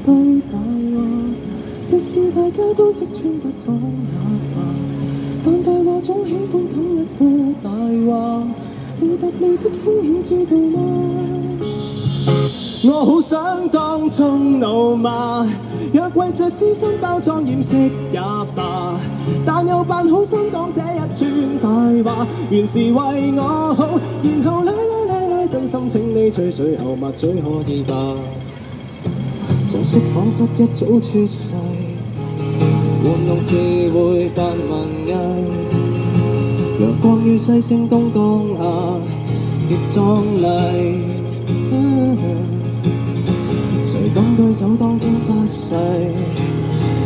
句大話，若是大家都識穿不講也罷，但大話總喜歡講一個大話，你答你的風險知道嗎？我好想當眾怒罵，若為着私心包裝掩飾也罷，但又扮好心講這一串大話，原是為我好，然後來，真心請你吹水後抹嘴可以吧？常識彷彿一早出世，玩弄智慧扮文藝，陽光與西星東降下，別壯麗。誰當居首當天發誓，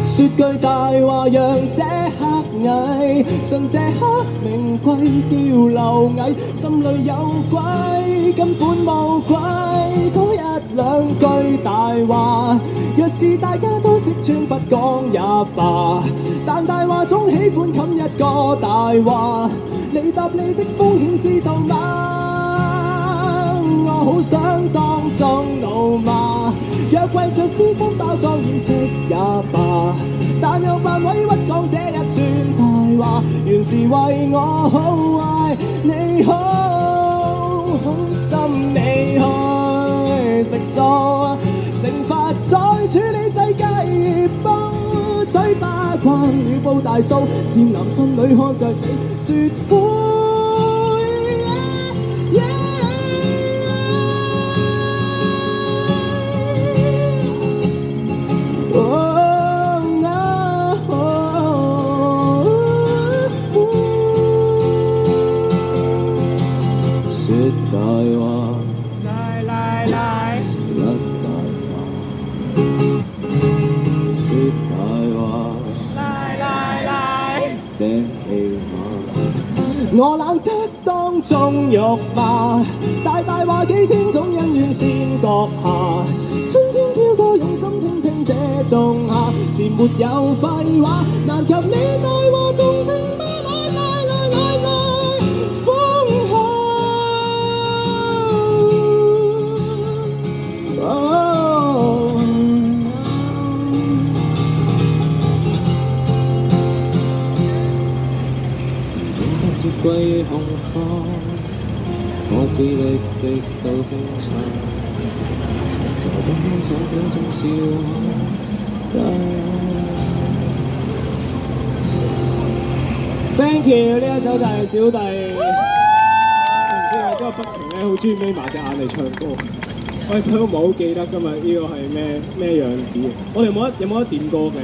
說句大話讓這刻偽，信這刻名貴掉流蟻，心裏有鬼根本無愧，講一兩句大話，若是大家都識穿不講也罷，但大話總喜歡冚一個大話，你答你的風險知道嗎？我好想當眾怒罵，若為着私心包裝掩飾也罷，但又扮委屈講這一串大話，原是為我好，為你好，好心你去食素，懲罰在處理世界熱煲，嘴巴慣與報大數，善男信女看着你説苦。大話，來，甩大話，説大話，來，這戲碼。我懶得當眾辱罵，大話幾千種恩怨先閣下，春天飄過用心聽聽這種下，是沒有廢話，難及你大話動聽嗎？歸紅花，我致力極度精神，在今天想這種笑話。Thank you， 呢一首就係小弟。唔知我嗰個不停咧，好中意眯埋隻眼嚟唱歌。我真係唔係好記得今日呢個係咩樣子。我哋有冇得點歌嘅？